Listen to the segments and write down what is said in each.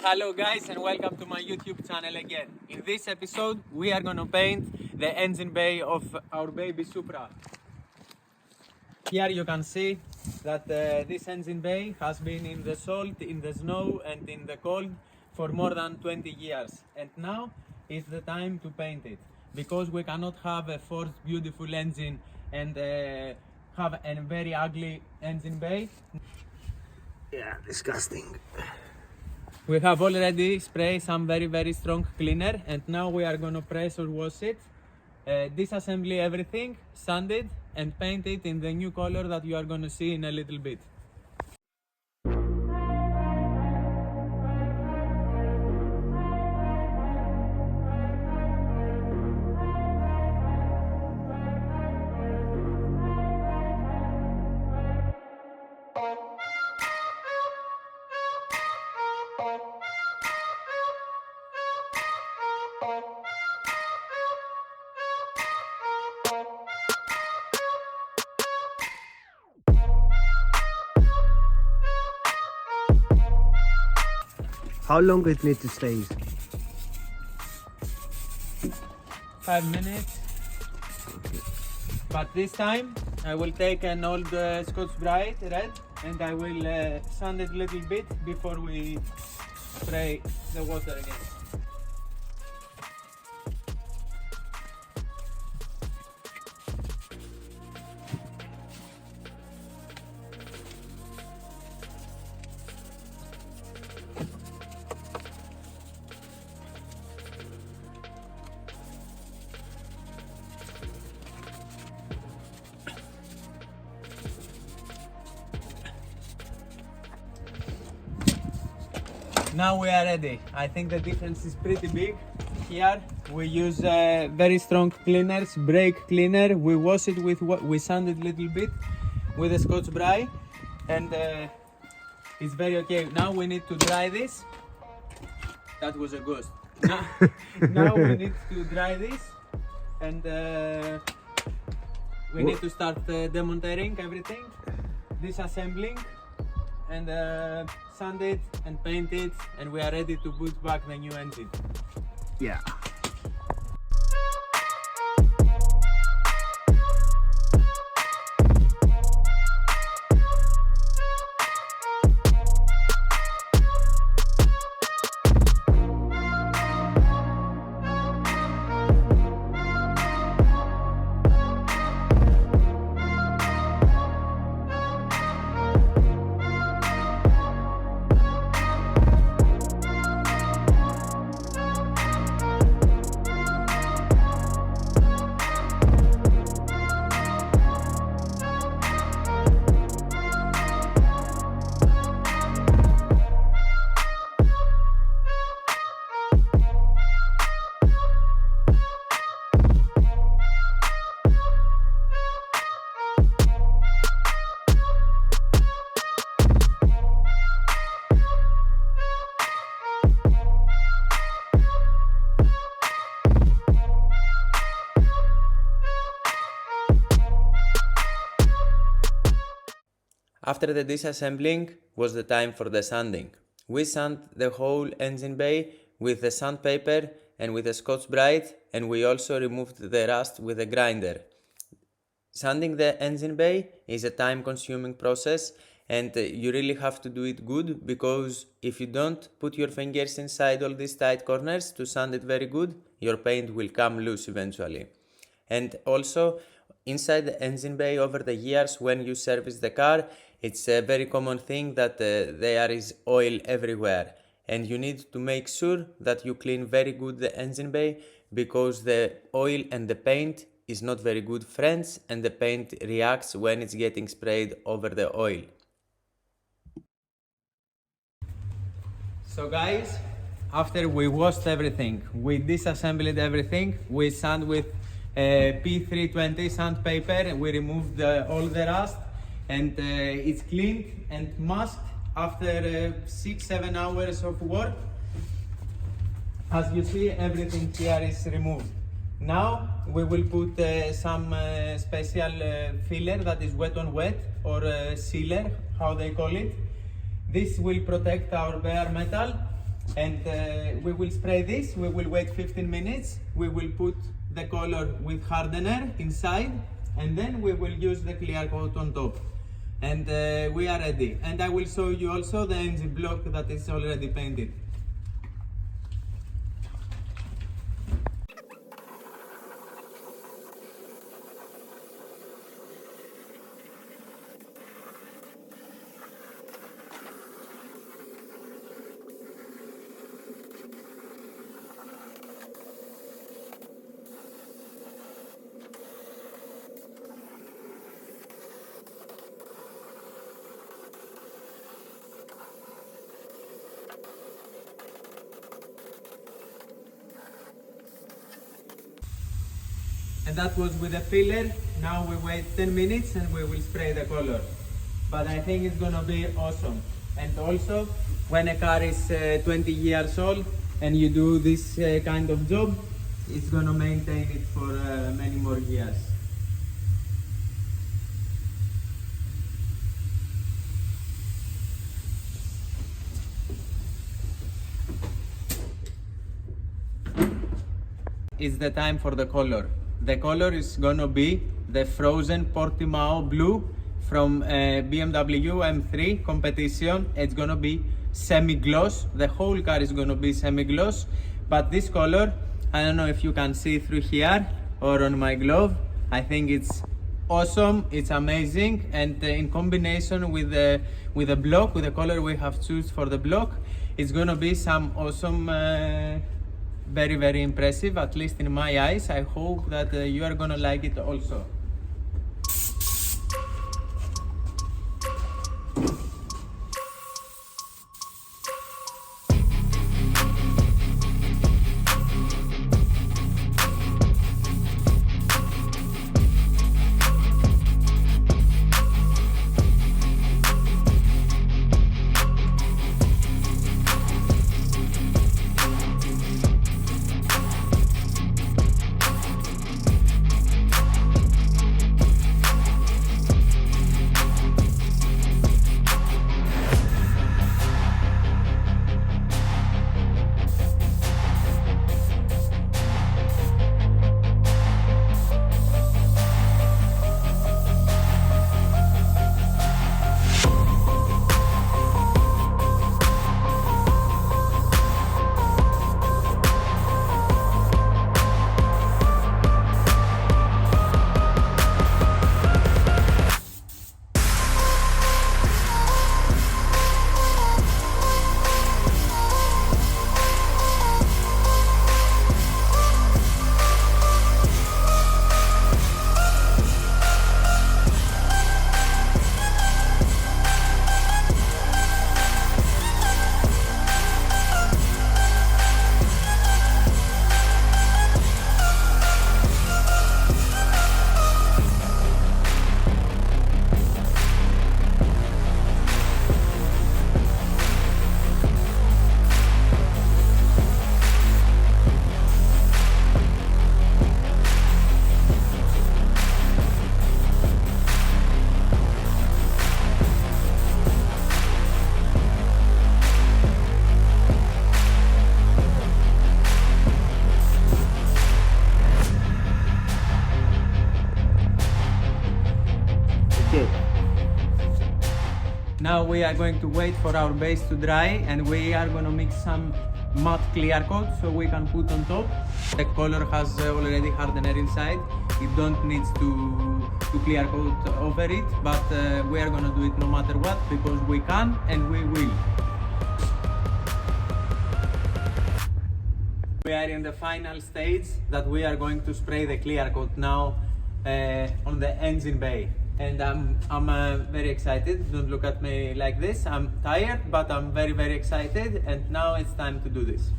Hello guys and welcome to my YouTube channel again. In this episode we are gonna paint the engine bay of our baby Supra. Here you can see that this engine bay has been in the salt, in the snow and in the cold for more than 20 years, and now is the time to paint it, because we cannot have a forced beautiful engine and have a very ugly engine bay. Yeah, disgusting. We have already sprayed some very strong cleaner, and now we are gonna pressure wash it, disassembly everything, sand it and paint it in the new color that you are gonna see in a little bit. How long it needs to stay? 5 minutes. Okay. But this time I will take an old Scotch-Brite red and I will sand it a little bit before we spray the water again. Now we are ready. I think the difference is pretty big. Here we use very strong cleaners, brake cleaner. We wash it with what we sand it a little bit with a Scotch-Brite, and it's very okay. Now we need to dry this. That was a ghost. Now we need to dry this, and we need to start demonting everything, disassembling, and sand it and paint it, and we are ready to put back the new engine. Yeah. After the disassembling was the time for the sanding. We sand the whole engine bay with the sandpaper and with a Scotch-Brite, and we also removed the rust with a grinder. Sanding the engine bay is a time-consuming process, and you really have to do it good, because if you don't put your fingers inside all these tight corners to sand it very good, your paint will come loose eventually. And also, inside the engine bay over the years when you service the car, it's a very common thing that there is oil everywhere, and you need to make sure that you clean very good the engine bay, because the oil and the paint is not very good friends, and the paint reacts when it's getting sprayed over the oil. So guys, after we washed everything, we disassembled everything, we sand with P320 sandpaper, we removed all the rust, and it's cleaned and masked after 6-7 hours of work. As you see, everything here is removed. Now we will put some special filler that is wet on wet, or sealer, how they call it. This will protect our bare metal And we will spray this, we will wait 15 minutes, we will put the color with hardener inside, and then we will use the clear coat on top. And we are ready. And I will show you also the engine block that is already painted. And that was with a filler. Now we wait 10 minutes and we will spray the color. But I think it's gonna be awesome. And also, when a car is 20 years old and you do this kind of job, it's gonna maintain it for many more years. It's the time for the color. The color is gonna be the frozen Portimao blue from BMW M3 competition. It's gonna be semi-gloss. The whole car is gonna be semi-gloss. But this color, I don't know if you can see through here or on my glove. I think it's awesome. It's amazing, and in combination with the block, with the color we have chosen for the block, it's gonna be some awesome. Very, very impressive, at least in my eyes. I hope that you are gonna like it also. Now we are going to wait for our base to dry, and we are going to mix some matte clear coat so we can put on top. The color has already hardener inside. It don't need to clear coat over it, but we are going to do it no matter what, because we can and we will. We are in the final stage that we are going to spray the clear coat now on the engine bay. And I'm very excited. Don't look at me like this. I'm tired, but I'm very, very excited. And now it's time to do this.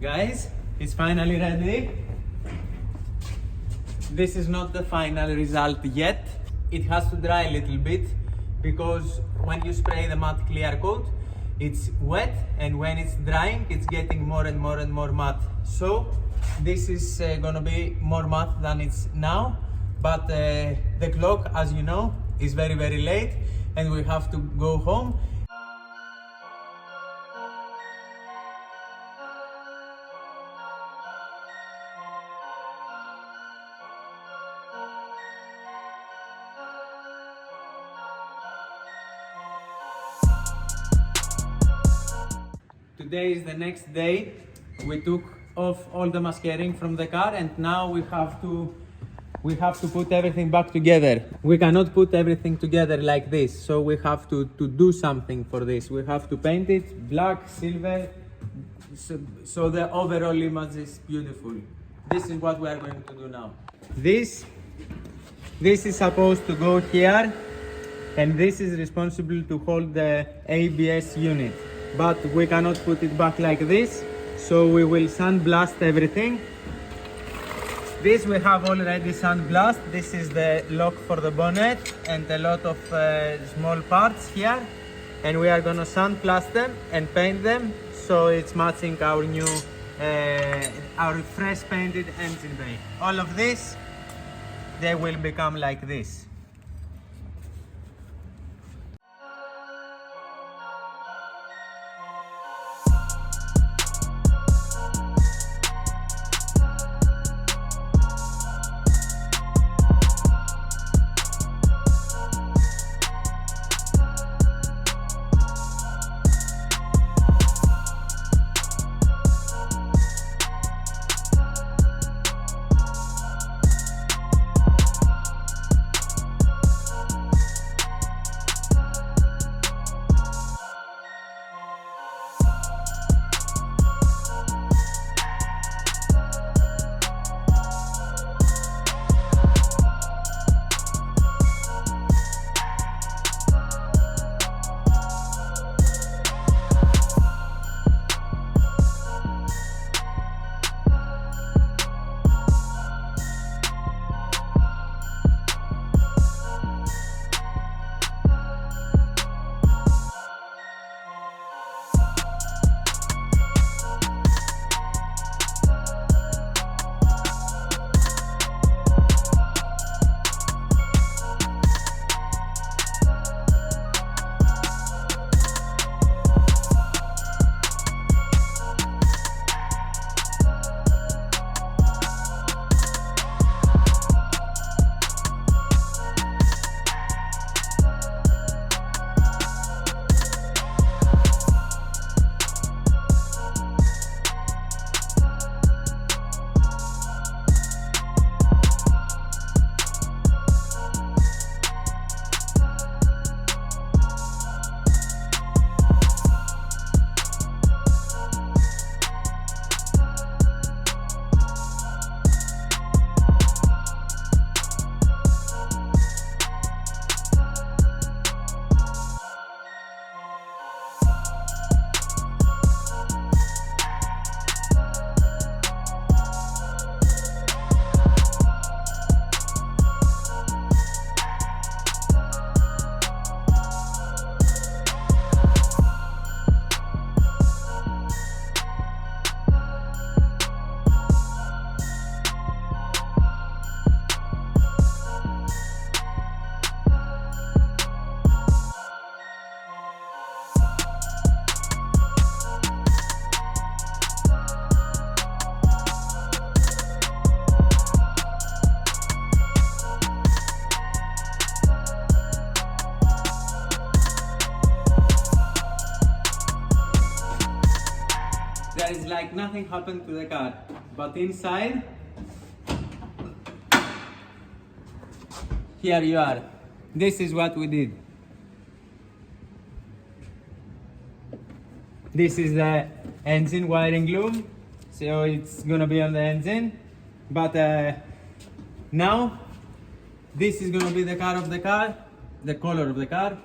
Guys, it's finally ready. This is not the final result yet. It has to dry a little bit because when you spray the matte clear coat, it's wet, and when it's drying, it's getting more and more and more matte. So this is gonna be more matte than it's now, but the clock, as you know, is very, very late and we have to go home. Today is the next day. We took off all the masquering from the car and now we have to put everything back together. We cannot put everything together like this, so we have to do something for this. We have to paint it black, silver, so the overall image is beautiful. This is what we are going to do now. This is supposed to go here, and this is responsible to hold the ABS unit. But we cannot put it back like this, so we will sandblast everything. This we have already sandblast. This is the lock for the bonnet and a lot of small parts here, and we are gonna sandblast them and paint them so it's matching our new our fresh painted engine bay. All of this, they will become like this. There is like nothing happened to the car, but inside, here you are. This is what we did. This is the engine wiring loom, so it's gonna be on the engine. But now, this is gonna be the color of the car.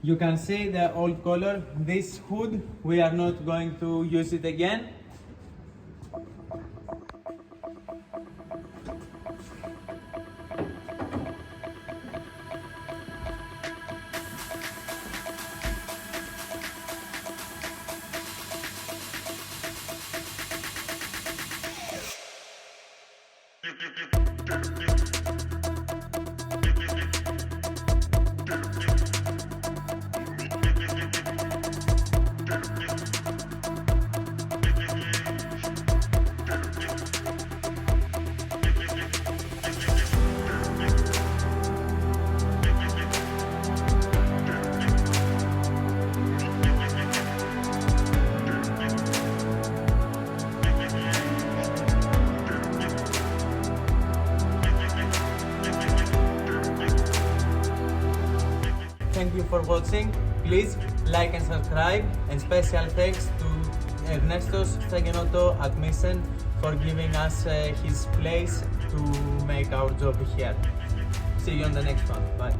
You can see the old color. This hood, we are not going to use it again. Thank you for watching. Please like and subscribe, and special thanks to Ernestos Stagenoto at Mission for giving us his place to make our job here. See you on the next one. Bye.